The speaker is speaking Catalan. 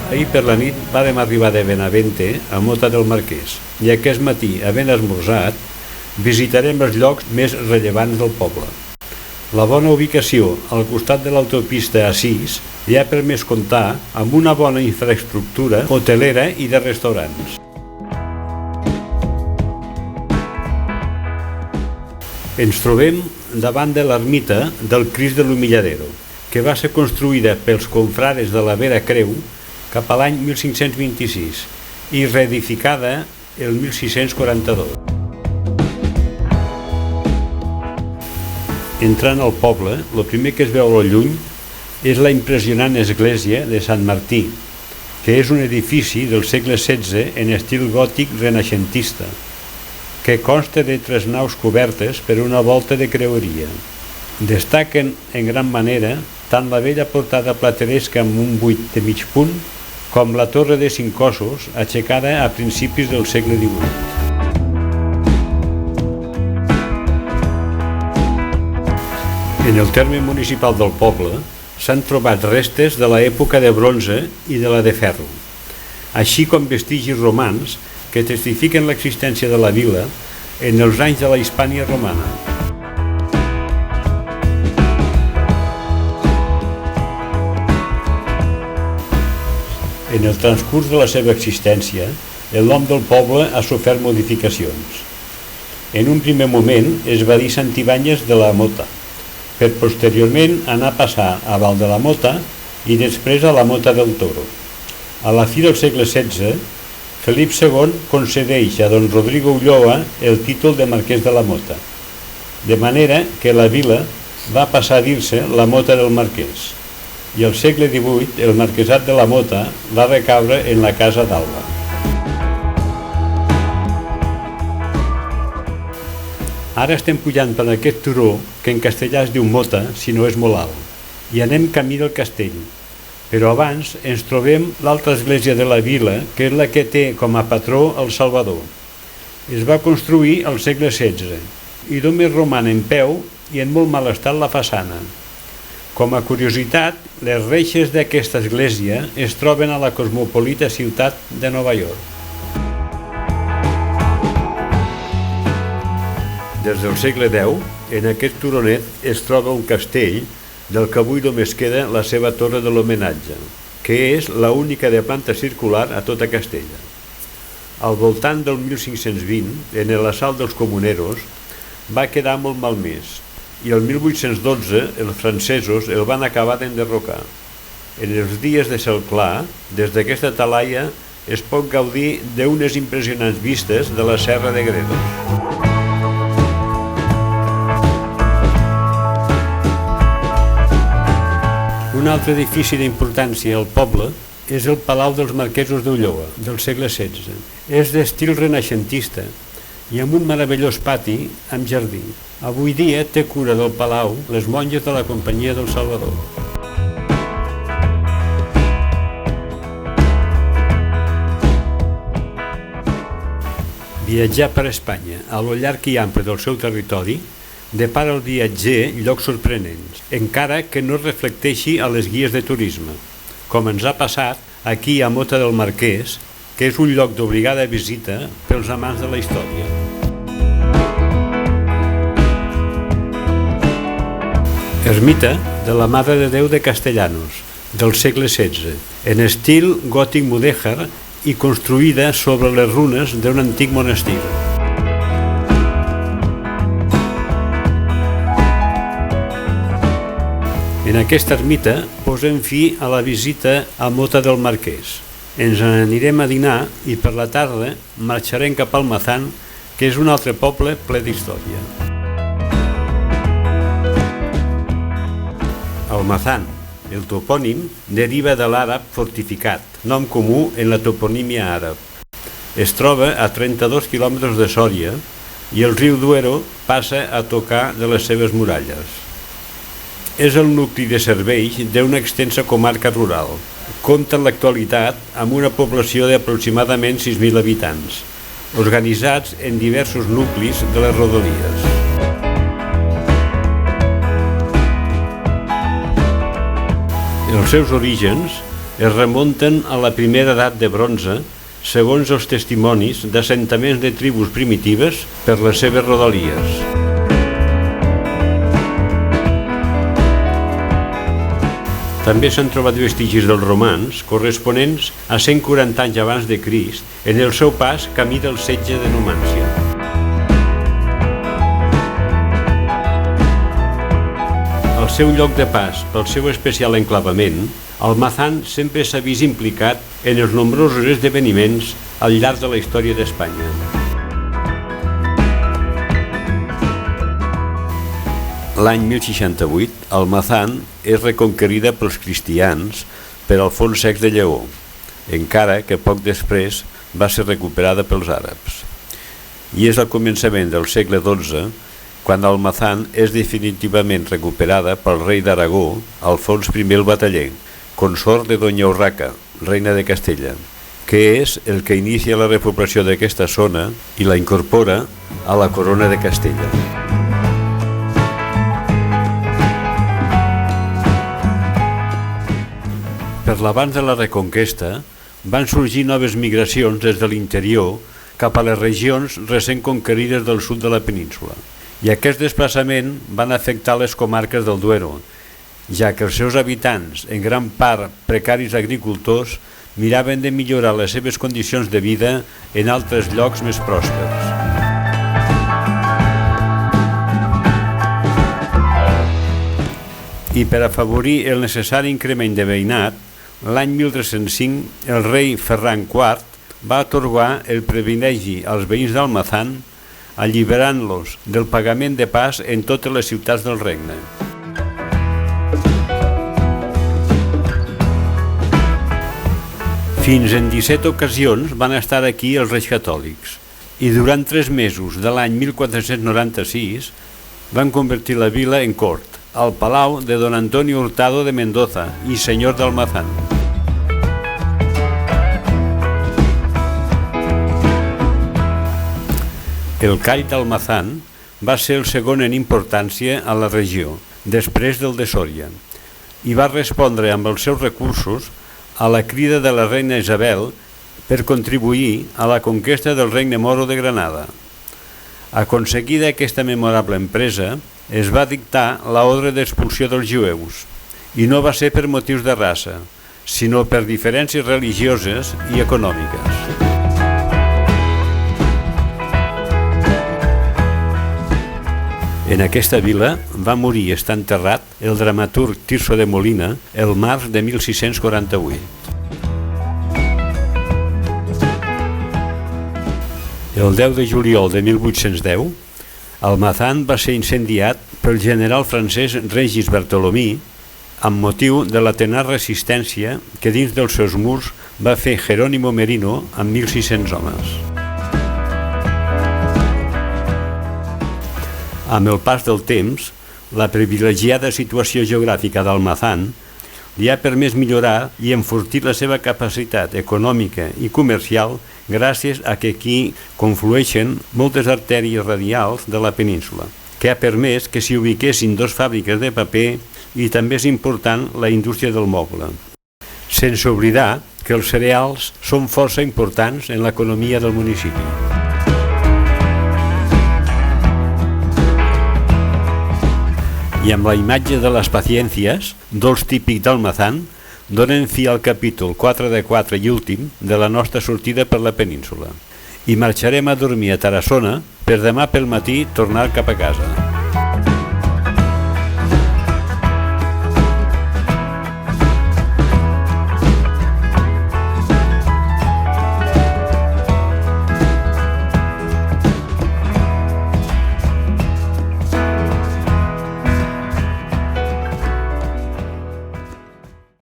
Ahir per la nit vàrem arribar de Benavente a Mota del Marquès i aquest matí, havent esmorzat, visitarem els llocs més rellevants del poble. La bona ubicació al costat de l'autopista A6 li ha permès comptar amb una bona infraestructura hotelera i de restaurants. Ens trobem davant de l'ermita del Crist de l'Humilladero, que va ser construïda pels confrares de la Vera Creu cap a l'any 1526 i reedificada el 1642. Entrant al poble, el primer que es veu a lo lluny és la impressionant església de Sant Martí, que és un edifici del segle XVI en estil gòtic renaixentista, que consta de 3 naus cobertes per una volta de creueria. Destaquen en gran manera tant la bella portada plateresca amb un buit de mig punt com la torre de 5 cossos aixecada a principis del segle XVIII. En el terme municipal del poble s'han trobat restes de l'època de bronze i de la de ferro, així com vestigis romans que testifiquen l'existència de la vila en els anys de la Hispània romana. En el transcurs de la seva existència, el nom del poble ha sofert modificacions. En un primer moment es va dir Sant Ibàñez de la Mota, per posteriorment anar a passar a Val de la Mota i després a la Mota del Toro. A la fi del segle XVI, Felip II concedeix a don Rodrigo Ulloa el títol de Marquès de la Mota, de manera que la vila va passar a dir-se la Mota del Marquès, i al segle XVIII el marquesat de la Mota va recaure en la casa d'Alba. Ara estem pujant per aquest turó que en castellà es diu Mota, si no és molt alt, i anem camí del castell. Però abans ens trobem l'altra església de la vila, que és la que té com a patró el Salvador. Es va construir al segle XVI i només roman en peu i en molt mal estat la façana. Com a curiositat, les reixes d'aquesta església es troben a la cosmopolita ciutat de Nova York. Des del segle X, en aquest turonet es troba un castell del que avui només queda la seva torre de l'homenatge, que és l'única de planta circular a tota Castella. Al voltant del 1520, en l'assalt dels comuneros, va quedar molt malmès, i el 1812 els francesos el van acabar d'enderrocar. En els dies de cel clar, des d'aquesta talaia es pot gaudir d'unes impressionants vistes de la Serra de Gredos. Un altre edifici d'importància al poble és el Palau dels Marquesos d'Ulloa, del segle XVI. És d'estil renaixentista i amb un meravellós pati amb jardí. Avui dia té cura del palau les monges de la Companyia del Salvador. Viatjar per Espanya a lo llarg i ample del seu territori depara al viatger llocs sorprenents, encara que no reflecteixi a les guies de turisme, com ens ha passat aquí a Mota del Marquès, que és un lloc d'obligada visita pels amants de la història. Ermita de la Mare de Déu de Castellanos, del segle XVI, en estil gòtic mudèjar i construïda sobre les runes d'un antic monestir. En aquesta ermita posem fi a la visita a Mota del Marquès. Ens anirem a dinar i per la tarda marxarem cap al Mazán, que és un altre poble ple d'història. Almazán, el topònim, deriva de l'àrab fortificat, nom comú en la toponímia àrab. Es troba a 32 quilòmetres de Sòria i el riu Duero passa a tocar de les seves muralles. És el nucli de serveis d'una extensa comarca rural. Compta en l'actualitat amb una població d'aproximadament 6.000 habitants, organitzats en diversos nuclis de les rodalies. Els seus orígens es remunten a la primera edat de bronze, segons els testimonis d'assentaments de tribus primitives per les seves rodalies. També s'han trobat vestigis dels romans corresponents a 140 anys abans de Crist en el seu pas camí del setge de Numància. Al seu lloc de pas, pel seu especial enclavament, Almazán sempre s'ha vist implicat en els nombrosos esdeveniments al llarg de la història d'Espanya. L'any 1068, Almazán és reconquerida pels cristians per Alfons VI de Lleó, encara que poc després va ser recuperada pels àrabs. I és al començament del segle XII quan Almazán és definitivament recuperada pel rei d'Aragó, Alfons I el Bataller, consort de Doña Urraca, reina de Castella, que és el que inicia la repoblació d'aquesta zona i la incorpora a la corona de Castella. Per l'abans de la Reconquesta, van sorgir noves migracions des de l'interior cap a les regions recent conquerides del sud de la península. I aquest desplaçament van afectar les comarques del Duero, ja que els seus habitants, en gran part precaris agricultors, miraven de millorar les seves condicions de vida en altres llocs més pròspers. I per afavorir el necessari increment de veïnat, l'any 1305 el rei Ferran IV va atorgar el privilegi als veïns d'Almazán, alliberant-los del pagament de pas en totes les ciutats del regne. Fins en 17 ocasions van estar aquí els reis catòlics i durant 3 mesos de l'any 1496 van convertir la vila en cort, al palau de don Antonio Hurtado de Mendoza i senyor d'Almazán. El call d'Almazán va ser el segon en importància a la regió, després del de Sòria, i va respondre amb els seus recursos a la crida de la reina Isabel per contribuir a la conquesta del regne moro de Granada. Aconseguida aquesta memorable empresa, es va dictar l'ordre d'expulsió dels jueus, i no va ser per motius de raça, sinó per diferències religioses i econòmiques. En aquesta vila va morir i està enterrat el dramaturg Tirso de Molina el març de 1648. El 10 de juliol de 1810, Almazán va ser incendiat pel general francès Régis Bartolomí amb motiu de la tenaç resistència que dins dels seus murs va fer Jerónimo Merino amb 1.600 homes. Amb el pas del temps, la privilegiada situació geogràfica d'Almazán li ha permès millorar i enfortir la seva capacitat econòmica i comercial gràcies a que aquí conflueixen moltes artèries radials de la península, que ha permès que s'hi ubiquessin 2 fàbriques de paper i també és important la indústria del moble. Sense oblidar que els cereals són força importants en l'economia del municipi. I amb la imatge de les paciencias, dolç típic d'Almazán, donen fi al capítol 4 de 4 i últim de la nostra sortida per la península. I marxarem a dormir a Tarassona per demà pel matí tornar cap a casa.